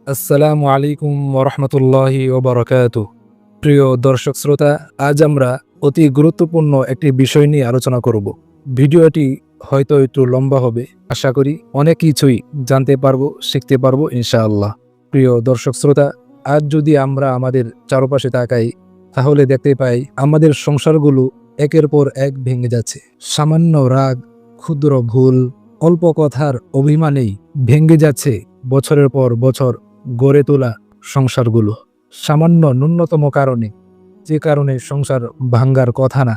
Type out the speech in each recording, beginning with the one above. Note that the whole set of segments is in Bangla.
আসসালামু আলাইকুম ওরহমতুল্লাহি ওবরাকাতুহ। প্রিয় দর্শক শ্রোতা, আজ আমরা অতি গুরুত্বপূর্ণ একটি বিষয় নিয়ে আলোচনা করব। ভিডিওটি হয়তো একটু লম্বা হবে, আশা করি অনেক কিছুই জানতে পারবো, শিখতে পারবো ইনশাআল্লাহ। প্রিয় দর্শক শ্রোতা, আজ যদি আমরা আমাদের চারপাশে তাকাই তাহলে দেখতে পাই আমাদের সংসারগুলো একের পর এক ভেঙে যাচ্ছে। সামান্য রাগ, ক্ষুদ্র ভুল, অল্প কথার অভিমানেই ভেঙে যাচ্ছে বছরের পর বছর গড়ে তোলা সংসারগুলো। সামান্য ন্যূনতম কারণে, যে কারণে সংসার ভাঙ্গার কথা না,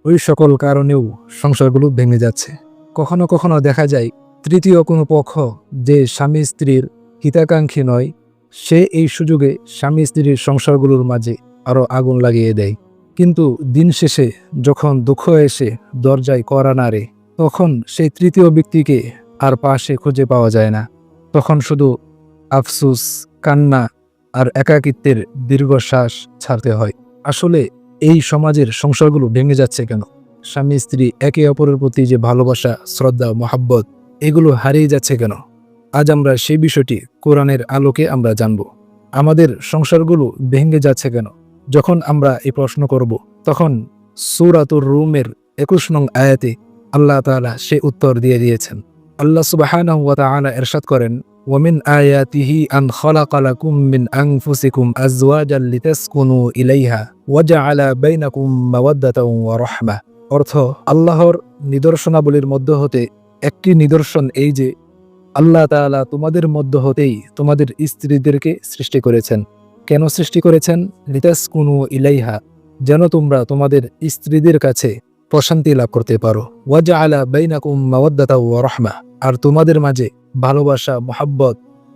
ওই সকল কারণেও সংসারগুলো ভেঙে যাচ্ছে। কখনো কখনো দেখা যায় তৃতীয় কোনো পক্ষ, যে স্বামী স্ত্রীর হিতাকাঙ্ক্ষী নয়, সে এই সুযোগে স্বামী স্ত্রীর সংসারগুলোর মাঝে আরও আগুন লাগিয়ে দেয়। কিন্তু দিন শেষে যখন দুঃখ এসে দরজায় কড়া নাড়ে, তখন সেই তৃতীয় ব্যক্তিকে আর পাশে খুঁজে পাওয়া যায় না। তখন শুধু আফসোস, কান্না আর একাকিত্বের দীর্ঘশ্বাস ছাড়তে হয়। আসলে এই সমাজের সংসারগুলো ভেঙে যাচ্ছে কেন? স্বামী স্ত্রী একে অপরের প্রতি যে ভালোবাসা, শ্রদ্ধা, মহাব্বত, এগুলো হারিয়ে যাচ্ছে কেন? আজ আমরা সেই বিষয়টি কোরআনের আলোকে আমরা জানব। আমাদের সংসারগুলো ভেঙে যাচ্ছে কেন? যখন আমরা এই প্রশ্ন করব, তখন সূরাতুর রুমের 21 নং আয়াতে আল্লাহ তাআলা সে উত্তর দিয়ে দিয়েছেন। আল্লাহ সুবহানাহু ওয়া তাআলা ইরশাদ করেন, ومن آياته أن خلق لكم من أنفسكم أزواجا لتسكنوا إليها وجعل بينكم مودة ورحمة। অর্থ, আল্লাহর নিদর্শনাবলীর মধ্য হতে একটি নিদর্শন এই যে আল্লাহ তাআলা তোমাদের মধ্য হতেই তোমাদের স্ত্রীদেরকে সৃষ্টি করেছেন। কেন সৃষ্টি করেছেন? লিতাসকুনু ইলাইহা, যেন তোমরা তোমাদের স্ত্রীদের কাছে প্রশান্তি লাভ করতে পারো। ওয়াজআলা বাইনাকুম মাওয়াদ্দাতা ওয়া রাহমা, আর তোমাদের মাঝে ভালোবাসা, মহাব্বত,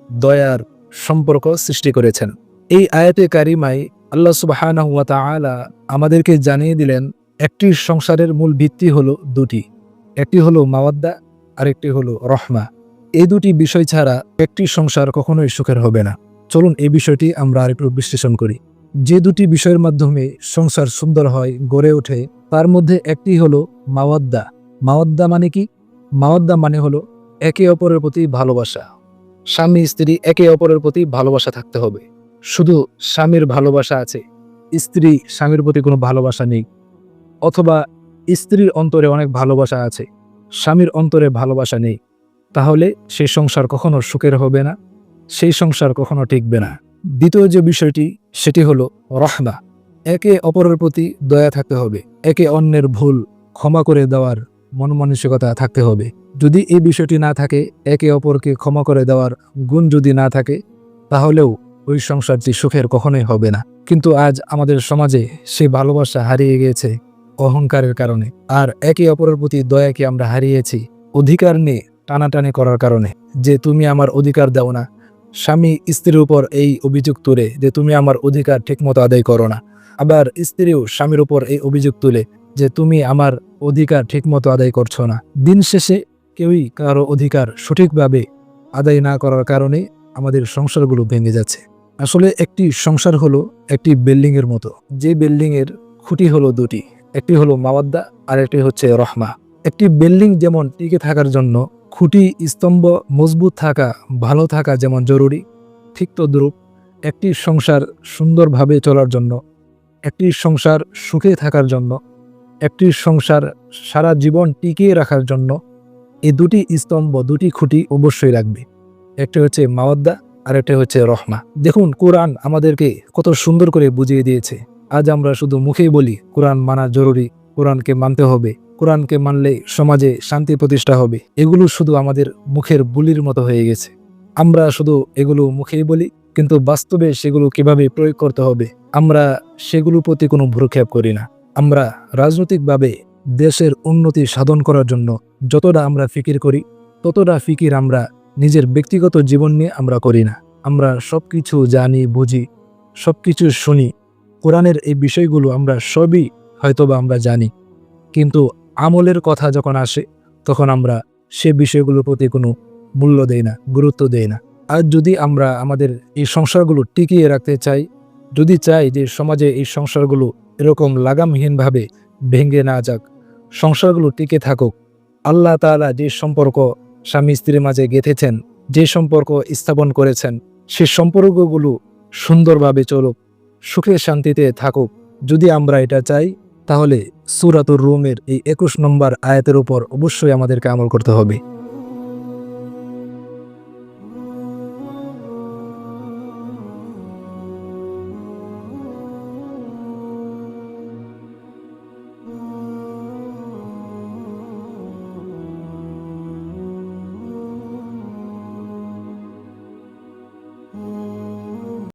দয়ার সম্পর্ক সৃষ্টি করেছেন। এই আয়াতে কারিমায় আল্লাহ সুবহানাহু ওয়া তাআলা আমাদেরকে জানিয়ে দিলেন একটি সংসারের মূল ভিত্তি হলো দুটি। একটি হলো মাওয়াদ্দা, আর একটি হলো রহমা। এই দুটি বিষয় ছাড়া একটি সংসার কখনোই সুখের হবে না। চলুন এই বিষয়টি আমরা আরেকটু বিশ্লেষণ করি। যে দুটি বিষয়ের মাধ্যমে সংসার সুন্দর হয়, গড়ে ওঠে, তার মধ্যে একটি হলো মাওয়াদ্দা। মাওয়াদ্দা মানে কি? মাওয়াদ্দা মানে হলো একে অপরের প্রতি ভালোবাসা। স্বামী স্ত্রী একে অপরের প্রতি ভালোবাসা থাকতে হবে। শুধু স্বামীর ভালোবাসা আছে, স্ত্রী স্বামীর প্রতি কোনো ভালোবাসা নেই, অথবা স্ত্রীর অন্তরে অনেক ভালোবাসা আছে, স্বামীর অন্তরে ভালোবাসা নেই, তাহলে সেই সংসার কখনো সুখের হবে না, সেই সংসার কখনো টিকবে না। দ্বিতীয় যে বিষয়টি, সেটি হলো রহমা। একে অপরের প্রতি দয়া থাকতে হবে, একে অন্যের ভুল ক্ষমা করে দেওয়ার মন মানসিকতা থাকতে হবে। যদি এই বিষয়টি না থাকে, একে অপরকে ক্ষমা করে দেওয়ার গুণ যদি না থাকে, তাহলেও ওই সংসারটি সুখের কখনোই হবে না। কিন্তু আজ আমাদের সমাজে সেই ভালোবাসা হারিয়ে গিয়েছে অহংকারের কারণে, আর একে অপরের প্রতি দয়াকে আমরা হারিয়েছি অধিকার নিয়ে টানাটানি করার কারণে, যে তুমি আমার অধিকার দাও না। স্বামী স্ত্রীর উপর এই অভিযোগ তুলে যে তুমি আমার অধিকার ঠিকমতো আদায় করো না। আবার স্ত্রীও স্বামীর উপর এই অভিযোগ তুলে যে তুমি আমার অধিকার ঠিকমতো আদায় করছো না। দিন শেষে কেউই কারো অধিকার সঠিকভাবে আদায় না করার কারণে আমাদের সংসারগুলো ভেঙে যাচ্ছে। আসলে একটি সংসার হলো একটি বিল্ডিং এর মতো, যে বিল্ডিং এর খুঁটি হলো দুটি, একটি হলো মাওয়াদ্দা আর একটি হচ্ছে রহমা। একটি বিল্ডিং যেমন টিকে থাকার জন্য খুঁটি স্তম্ভ মজবুত থাকা, ভালো থাকা যেমন জরুরি, ঠিক তদ্রূপ একটি সংসার সুন্দরভাবে চলার জন্য, একটি সংসার সুখে থাকার জন্য, একটি সংসার সারা জীবন টিকিয়ে রাখার জন্য এই দুটি স্তম্ভ, দুটি খুঁটি অবশ্যই রাখবে। একটা হচ্ছে মাওয়াদ্দা আর একটা হচ্ছে রহমা। দেখুন, কোরআন আমাদেরকে কত সুন্দর করে বুঝিয়ে দিয়েছে। আজ আমরা শুধু মুখেই বলি কোরআন মানা জরুরি, কোরআনকে মানতে হবে, কোরআনকে মানলে সমাজে শান্তি প্রতিষ্ঠা হবে। এগুলো শুধু আমাদের মুখের বুলির মতো হয়ে গেছে। আমরা শুধু এগুলো মুখেই বলি, কিন্তু বাস্তবে সেগুলো কিভাবে প্রয়োগ করতে হবে আমরা সেগুলোর প্রতি কোনো ভ্রুক্ষেপ করি না। আমরা রাজনৈতিকভাবে দেশের উন্নতি সাধন করার জন্য যতটা আমরা ফিকির করি, ততটা ফিকির আমরা নিজের ব্যক্তিগত জীবন নিয়ে আমরা করি না। আমরা সবকিছু জানি, বুঝি, সবকিছু শুনি, কোরআনের এই বিষয়গুলো আমরা সবই হয়তোবা আমরা জানি, কিন্তু আমলের কথা যখন আসে তখন আমরা সে বিষয়গুলোর প্রতি কোনো মূল্য দেই না, গুরুত্ব দেই না। আর যদি আমরা আমাদের এই সংসারগুলো টিকিয়ে রাখতে চাই, যদি চাই যে সমাজে এই সংসারগুলো এরকম লাগামহীনভাবে ভেঙে না যাক, সংসারগুলো টিকে থাকুক, আল্লাহ তাআলা যে সম্পর্ক স্বামী স্ত্রীর মাঝে গেঁথেছেন, যে সম্পর্ক স্থাপন করেছেন, সে সম্পর্কগুলো সুন্দরভাবে চলুক, সুখে শান্তিতে থাকুক। যদি আমরা এটা চাই, তাহলে সূরাতুর রুমের এই 21 নম্বর আয়াতের উপর অবশ্যই আমাদেরকে আমল করতে হবে।